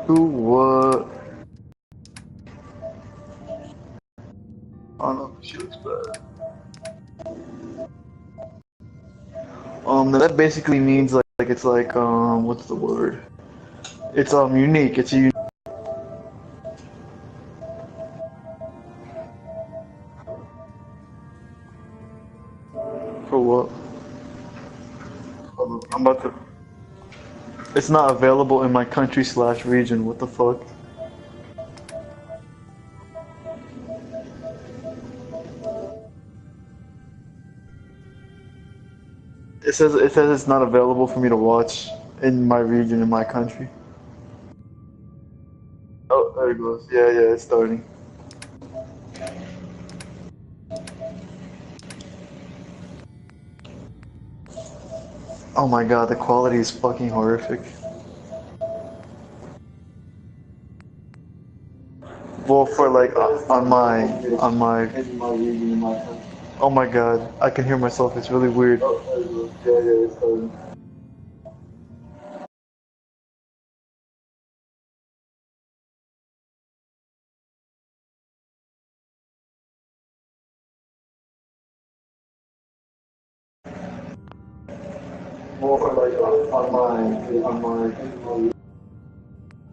Who, what? I don't know if she looks bad. That basically means like it's like what's the word? It's unique. It's a for what? Hold on, I'm about to. It's not available in my country/region. What the fuck? It says it's not available for me to watch in my region in my country. Oh, there it goes. Yeah, yeah, it's starting. Oh my god, the quality is fucking horrific. Well, for like on my. Oh my god, I can hear myself. It's really weird. Yeah, yeah, it's starting. Well, for like on my.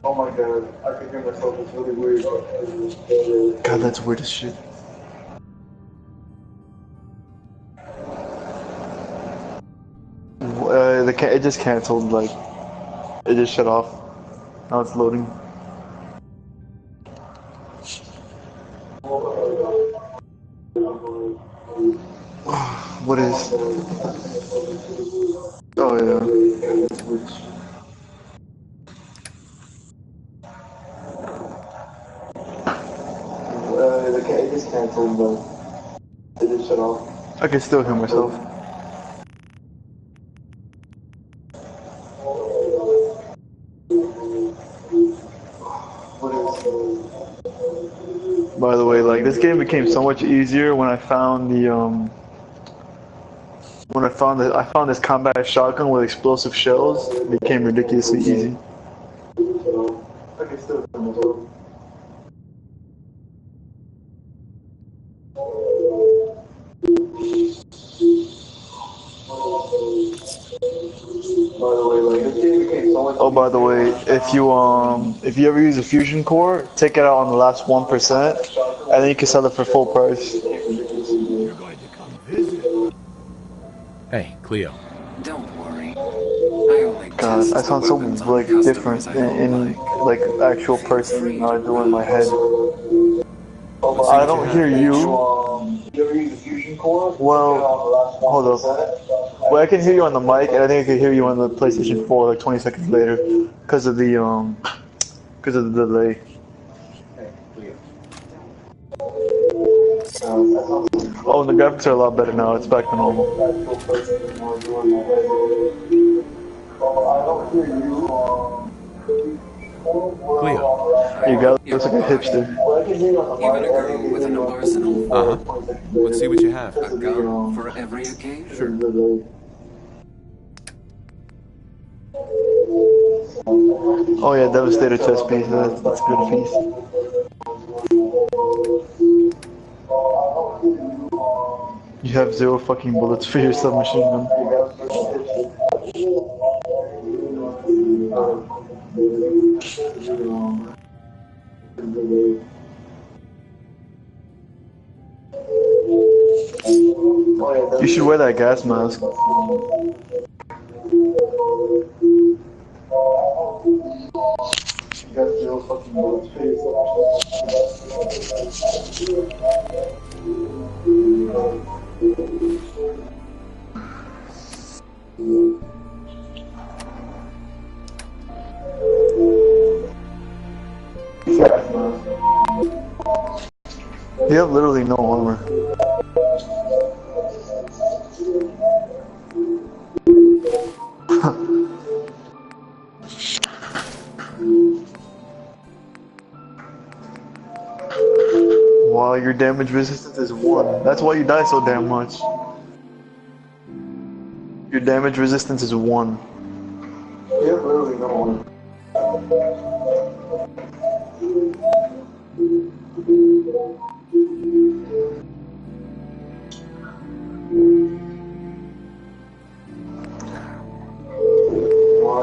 Oh my god, I can hear myself. It's really weird. God, that's weird as shit. It just canceled. Like, it just shut off. Now it's loading. What is? Oh yeah. It just canceled, but it just shut off. I can still hear myself. By the way, like this game became so much easier when I found I found this combat shotgun with explosive shells. It became ridiculously easy. I can still hear myself. Oh, by the way, if you ever use a fusion core, take it out on the last 1%, and then you can sell it for full price. You're going to come visit. Hey, Cleo. Don't worry. I only God, I sound so like different in like actual person than I do in my head. I don't hear you. You ever use a fusion core? Well, hold up. Well, I can hear you on the mic, and I think I can hear you on the PlayStation 4 like 20 seconds later, because of the delay. Oh, the graphics are a lot better now. It's back to normal. Cleo. You got looks like a hipster. Even a girl with an arsenal. Uh-huh. Let's see what you have. A gun for every occasion. Oh yeah, Devastator chest piece. That's a good piece. You have 0 fucking bullets for your submachine gun. You should wear that gas mask. You have literally no armor. Wow, your damage resistance is 1. That's why you die so damn much. Your damage resistance is 1. You have literally no armor.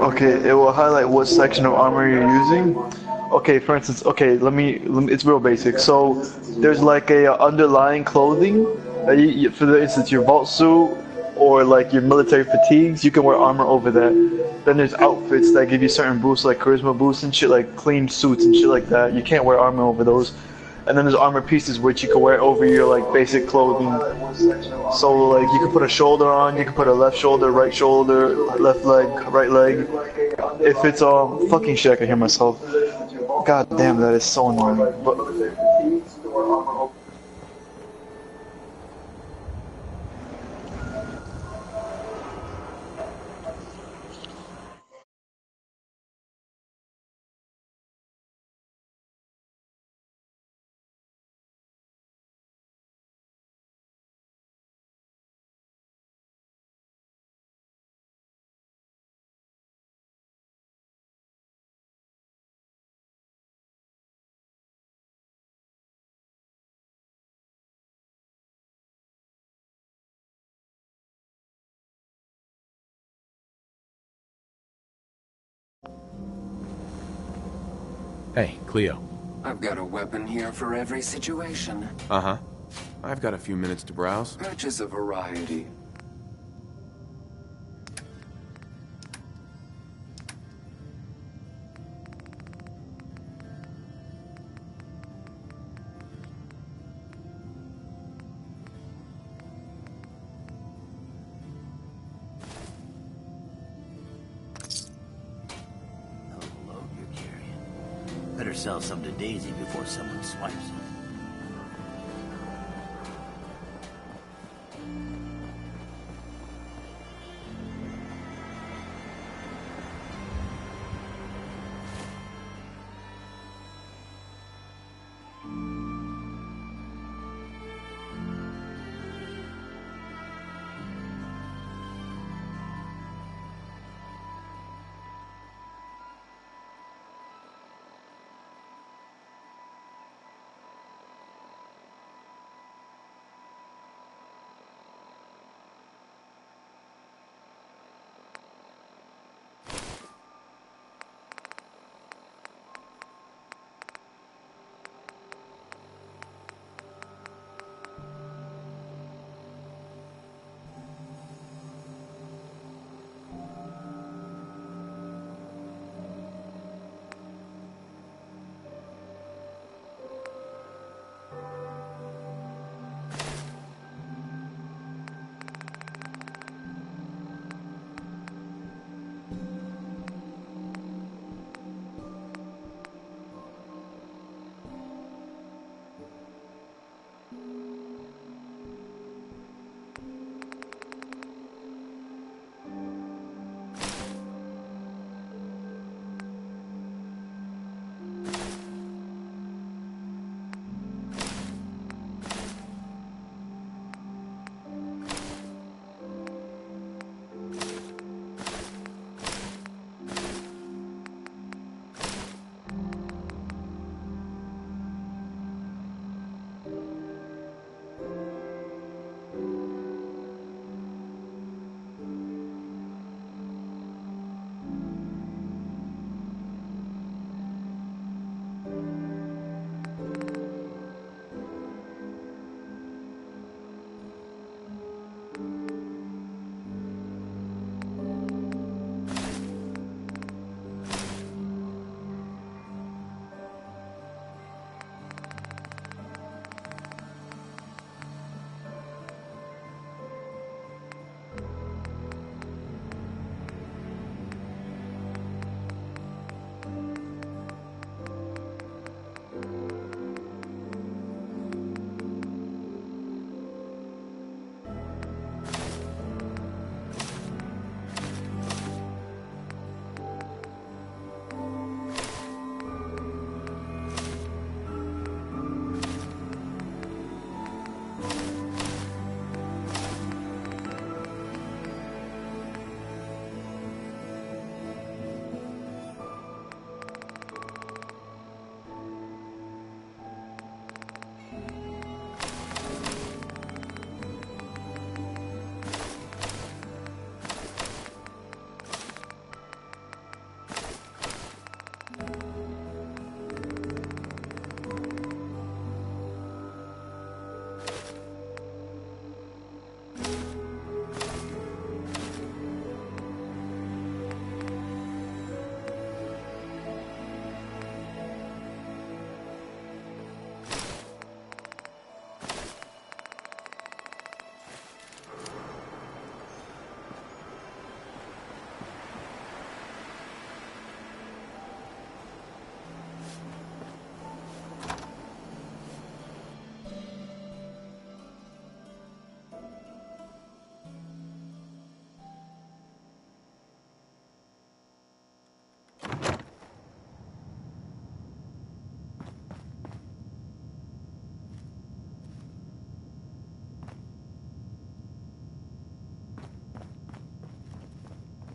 Okay, it will highlight what section of armor you're using. Okay, for instance, okay, it's real basic. So there's like a underlying clothing. For the instance, your vault suit or like your military fatigues, you can wear armor over that. Then there's outfits that give you certain boosts, like charisma boosts and shit, like clean suits and shit like that. You can't wear armor over those. And then there's armor pieces which you can wear over your like basic clothing. So like you can put a shoulder on, you can put a left shoulder, right shoulder, left leg, right leg. If it's fucking shit, I can hear myself. God damn, that is so annoying. But Hey, Cleo. I've got a weapon here for every situation. Uh-huh. I've got a few minutes to browse. Purchase a variety. Load you're carrying. Better sell some to Daisy before someone swipes it.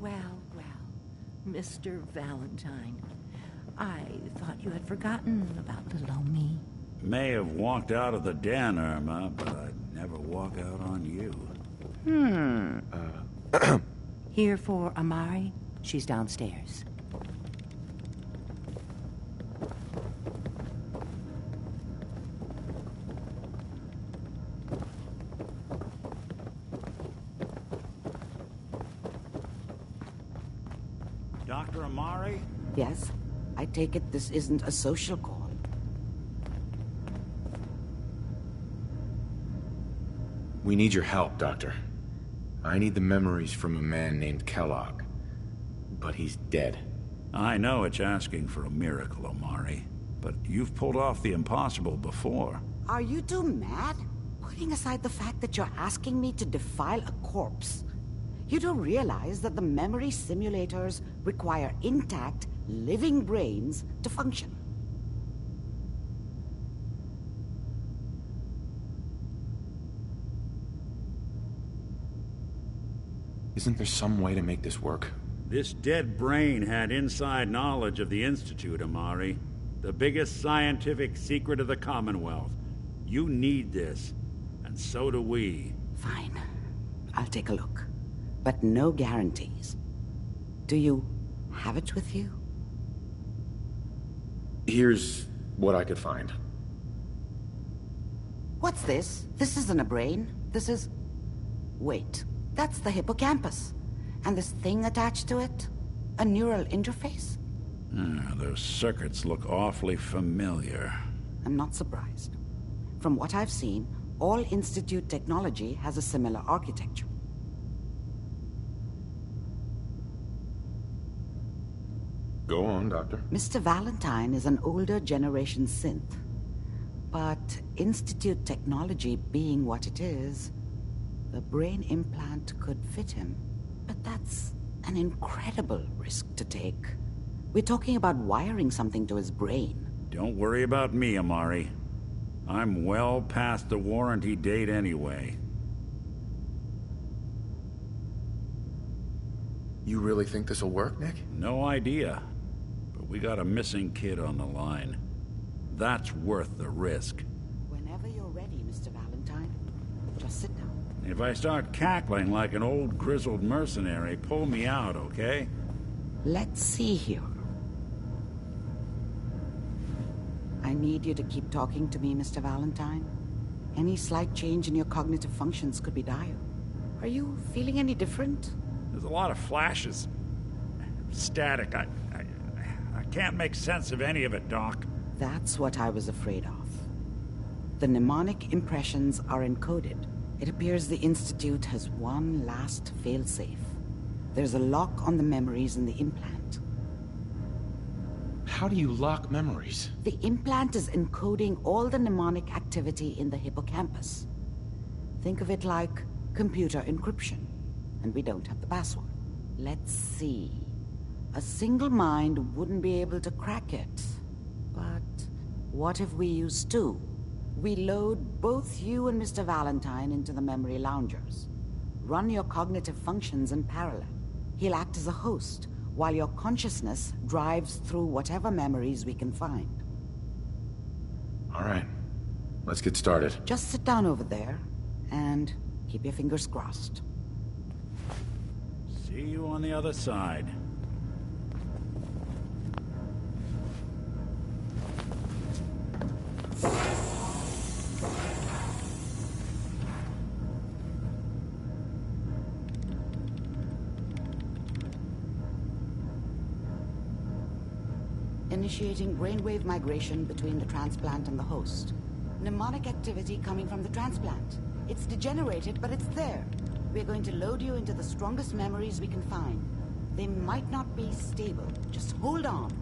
Well, Mr. Valentine. I thought you had forgotten about little old me. May have walked out of the den, Irma, but I'd never walk out on you. Here for Amari? She's downstairs. Dr. Amari? Yes? I take it this isn't a social call. We need your help, Doctor. I need the memories from a man named Kellogg. But he's dead. I know it's asking for a miracle, Amari, but you've pulled off the impossible before. Are you two mad? Putting aside the fact that you're asking me to defile a corpse, you don't realize that the memory simulators require intact, living brains to function. Isn't there some way to make this work? This dead brain had inside knowledge of the Institute, Amari. The biggest scientific secret of the Commonwealth. You need this, and so do we. Fine. I'll take a look. But no guarantees. Do you have it with you? Here's what I could find. What's this? This isn't a brain. This is... Wait. That's the hippocampus. And this thing attached to it? A neural interface? Those circuits look awfully familiar. I'm not surprised. From what I've seen, all Institute technology has a similar architecture. Go on, Doctor. Mr. Valentine is an older generation synth. But Institute technology being what it is, the brain implant could fit him. But that's an incredible risk to take. We're talking about wiring something to his brain. Don't worry about me, Amari. I'm well past the warranty date anyway. You really think this'll work, Nick? No idea. But we got a missing kid on the line. That's worth the risk. Whenever you're ready, Mr. Valentine, just sit down. If I start cackling like an old grizzled mercenary, pull me out, okay? Let's see here. I need you to keep talking to me, Mr. Valentine. Any slight change in your cognitive functions could be dire. Are you feeling any different? There's a lot of flashes. Static. I can't make sense of any of it, Doc. That's what I was afraid of. The mnemonic impressions are encoded. It appears the Institute has one last failsafe. There's a lock on the memories in the implant. How do you lock memories? The implant is encoding all the mnemonic activity in the hippocampus. Think of it like computer encryption. And we don't have the password. Let's see. A single mind wouldn't be able to crack it. But what if we use two? We load both you and Mr. Valentine into the memory loungers. Run your cognitive functions in parallel. He'll act as a host, while your consciousness drives through whatever memories we can find. All right. Let's get started. Just sit down over there, and keep your fingers crossed. See you on the other side. Initiating brainwave migration between the transplant and the host. Mnemonic activity coming from the transplant. It's degenerated, but it's there. We're going to load you into the strongest memories we can find. They might not be stable. Just hold on.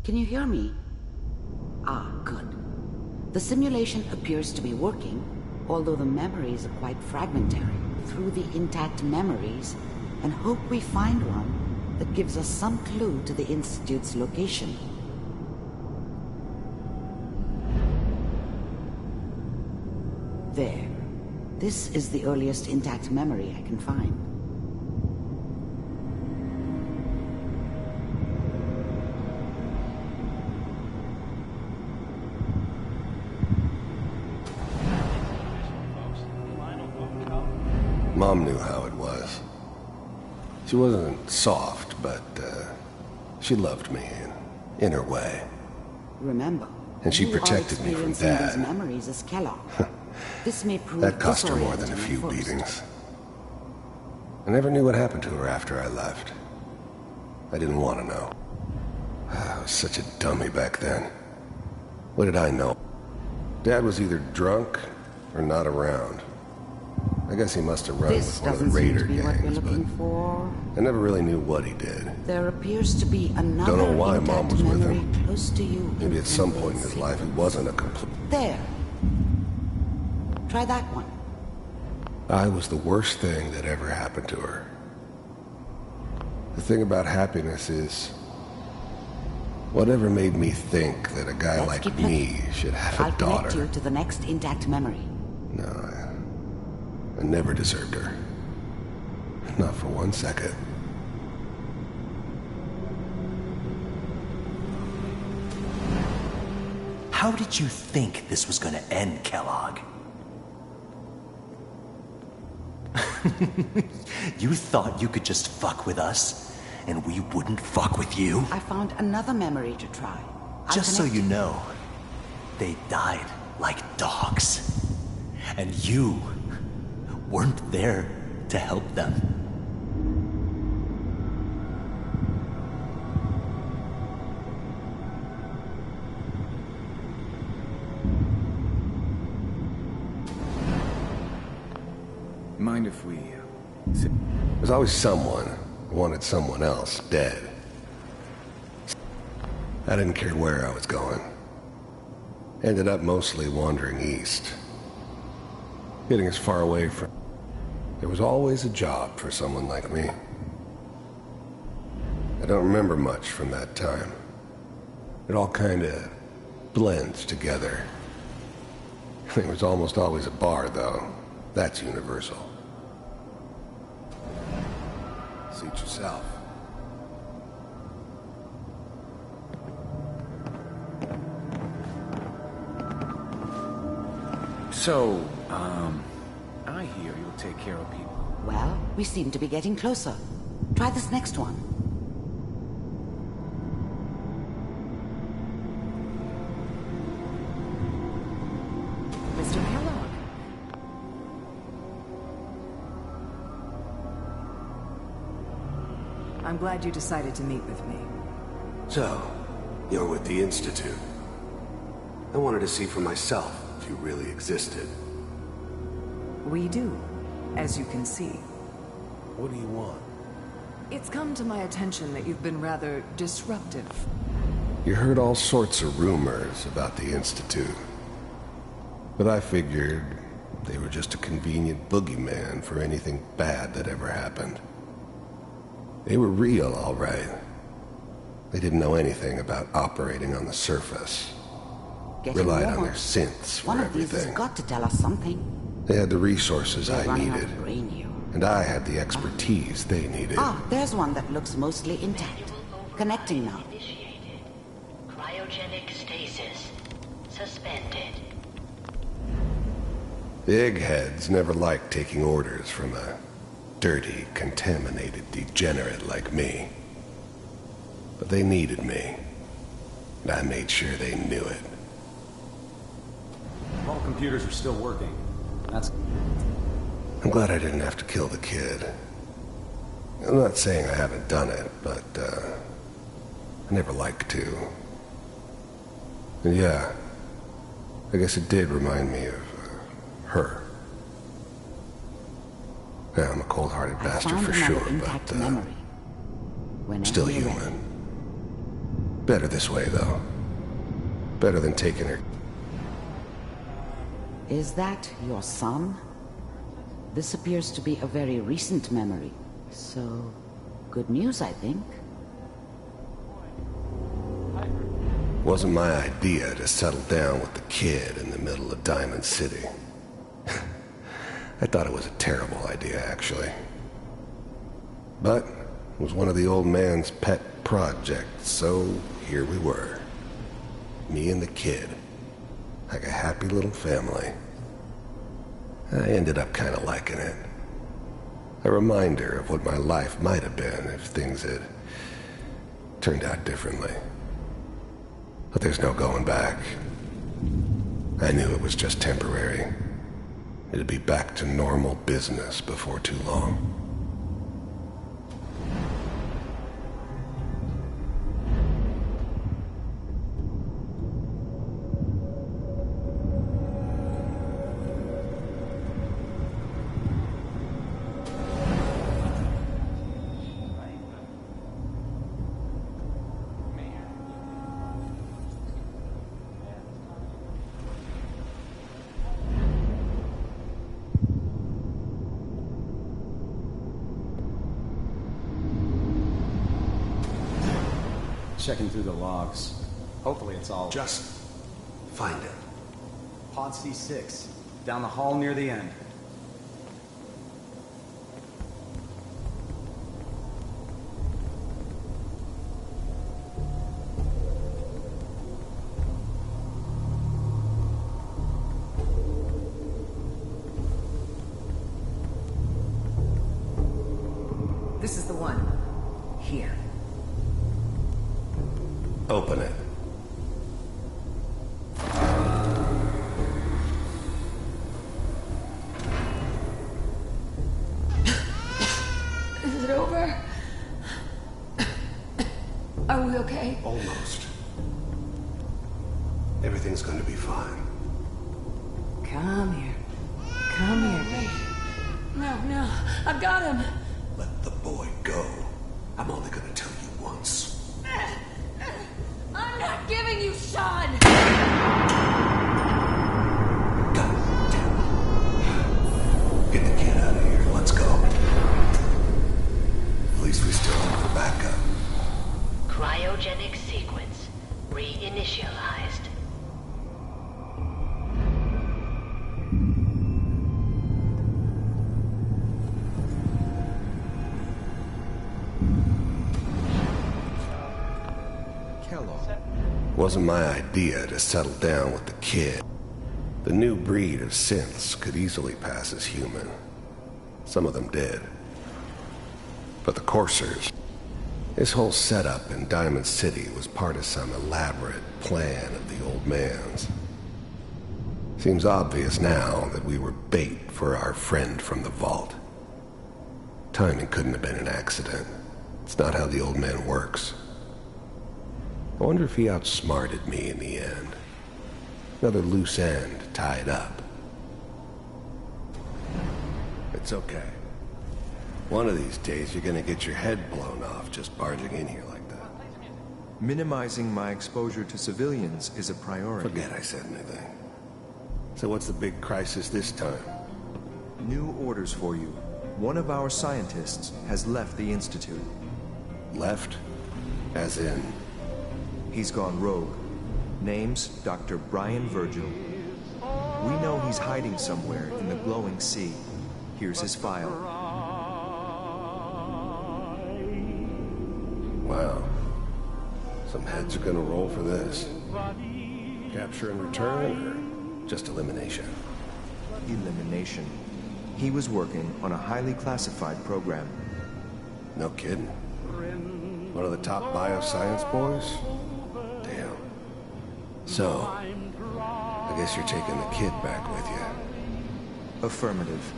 Can you hear me? Ah, good. The simulation appears to be working, although the memories are quite fragmentary. Through the intact memories, and hope we find one that gives us some clue to the Institute's location. There. This is the earliest intact memory I can find. Mom knew how it was. She wasn't soft, but she loved me in her way. Remember, And she you are protected me from experiencing Dad. these memories as Kellogg. This may prove That cost her more than a disorienting few at first. beatings. I never knew what happened to her after I left. I didn't want to know. I was such a dummy back then. What did I know? Dad was either drunk or not around. I guess he must have run This with one of the doesn't seem Raider to be what we're gangs, looking but for. I never really knew what he did. There appears to be another Don't know why intact Mom was with memory him. close to you. Maybe in at some point in his Kenway's life he wasn't a complete... There. Try that one. I was the worst thing that ever happened to her. The thing about happiness is, whatever made me think that a guy Let's like keep me should have I'll a daughter. connect you to the next intact memory. No, I never deserved her. Not for 1 second. How did you think this was gonna end, Kellogg? You thought you could just fuck with us, and we wouldn't fuck with you? I found another memory to try. I'll Just so connect you know, they died like dogs. And you weren't there to help them. Mind if we... There's always someone who wanted someone else dead. I didn't care where I was going. Ended up mostly wandering east. Getting as far away from... There was always a job for someone like me. I don't remember much from that time. It all kinda blends together. There was almost always a bar, though. That's universal. Suit yourself. So, I hear you'll take care of people. Well, we seem to be getting closer. Try this next one. Mr. Kellogg. I'm glad you decided to meet with me. So, you're with the Institute. I wanted to see for myself if you really existed. We do, as you can see. What do you want? It's come to my attention that you've been rather disruptive. You heard all sorts of rumors about the Institute. But I figured they were just a convenient boogeyman for anything bad that ever happened. They were real, all right. They didn't know anything about operating on the surface. Getting Relied on warmer. their synths for One of these has everything. got to tell us something. They had the resources They're I running out needed, of brain here. and I had the expertise they needed. Ah, there's one that looks mostly intact. Connecting now. Initiated. Cryogenic stasis. Suspended. The eggheads never liked taking orders from a dirty, contaminated degenerate like me. But they needed me, and I made sure they knew it. All computers are still working. That's... I'm glad I didn't have to kill the kid. I'm not saying I haven't done it, but, I never like to. And yeah, I guess it did remind me of, her. Yeah, I'm a cold-hearted I bastard found for another sure, intact but, memory. Whenever still you're human. ready. Better this way, though. Better than taking her. Is that your son? This appears to be a very recent memory. So, good news, I think. Wasn't my idea to settle down with the kid in the middle of Diamond City. I thought it was a terrible idea, actually. But it was one of the old man's pet projects, so here we were. Me and the kid. Like a happy little family. I ended up kind of liking it. A reminder of what my life might have been if things had turned out differently. But there's no going back. I knew it was just temporary. It'd be back to normal business before too long. Checking through the logs. Hopefully it's all... Just find it. Pod C6. Down the hall near the end. This is the one. Here. Open it. Is it over? Are we okay? Almost. Everything's gonna be fine. Come here. Come here, baby. No, I've got him. Let the boy go. I'm only gonna tell you once. I'm not giving you Sean! God damn it. Get the kid out of here. Let's go. At least we still have the backup. Cryogenic sequence reinitialized. Wasn't my idea to settle down with the kid. The new breed of synths could easily pass as human. Some of them did. But the Coursers, this whole setup in Diamond City was part of some elaborate plan of the old man's. Seems obvious now that we were bait for our friend from the vault. Timing couldn't have been an accident. It's not how the old man works. I wonder if he outsmarted me in the end. Another loose end tied up. It's okay. One of these days you're gonna get your head blown off just barging in here like that. Minimizing my exposure to civilians is a priority. Forget I said anything. So what's the big crisis this time? New orders for you. One of our scientists has left the Institute. Left? As in? He's gone rogue. Name's Dr. Brian Virgil. We know he's hiding somewhere in the glowing sea. Here's his file. Wow. Some heads are gonna roll for this. Capture and return, or just elimination? Elimination. He was working on a highly classified program. No kidding. One of the top bioscience boys? Damn. So, I guess you're taking the kid back with you. Affirmative.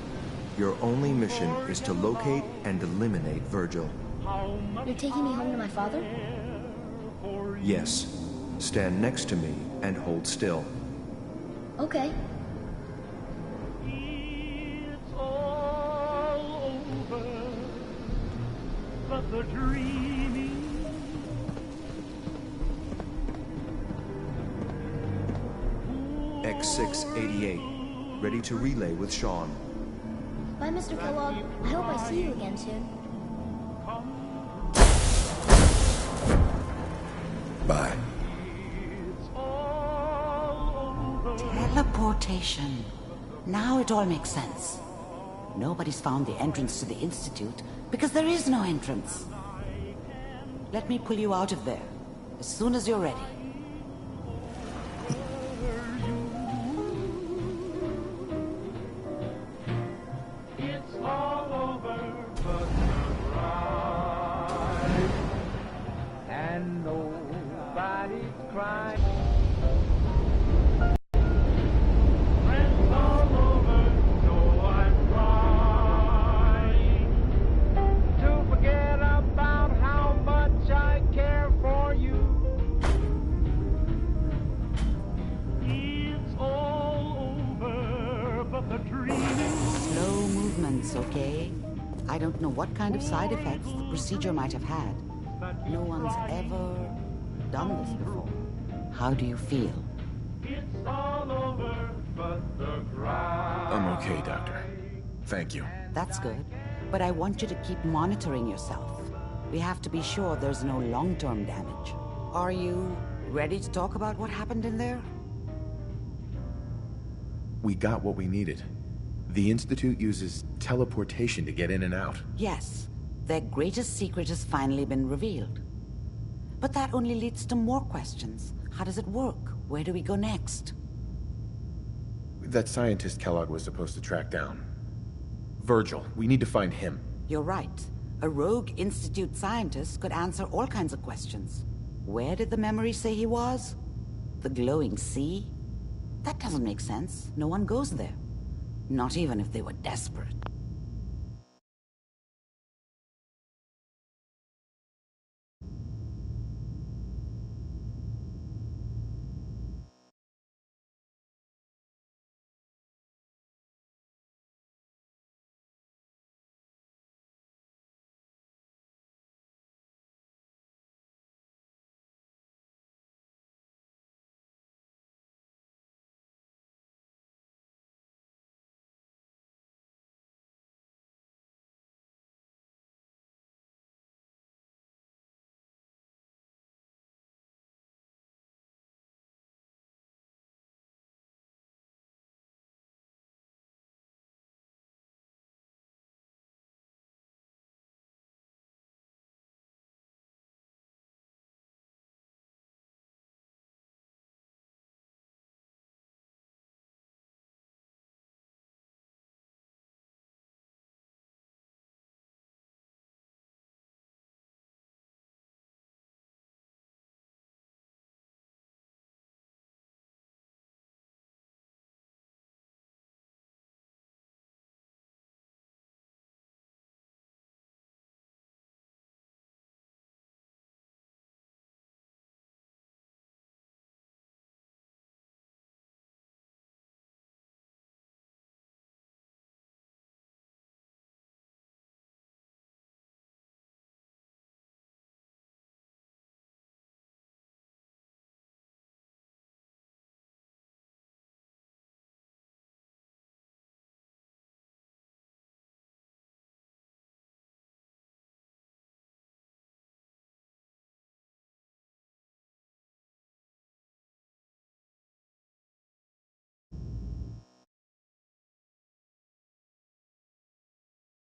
Your only mission is to locate and eliminate Virgil. You're taking me home to my father? Yes. Stand next to me and hold still. Okay. It's all over, but the dreaming. X688. Ready to relay with Sean. Bye, Mr. Kellogg. I hope I see you again soon. nearby. Teleportation. Now it all makes sense. Nobody's found the entrance to the Institute because there is no entrance. Let me pull you out of there as soon as you're ready. It's all over but the ride, and nobody's crying. Friends all over know I'm trying to forget about how much I care for you. It's all over but the dream. Slow movements, okay? I don't know what kind of side effects the procedure might have had. No one's ever done this before. How do you feel? It's all over but the cry. I'm okay, Doctor. Thank you. That's good. But I want you to keep monitoring yourself. We have to be sure there's no long-term damage. Are you ready to talk about what happened in there? We got what we needed. The Institute uses teleportation to get in and out. Yes. Their greatest secret has finally been revealed. But that only leads to more questions. How does it work? Where do we go next? That scientist Kellogg was supposed to track down. Virgil. We need to find him. You're right. A rogue Institute scientist could answer all kinds of questions. Where did the memory say he was? The glowing sea? That doesn't make sense. No one goes there. Not even if they were desperate.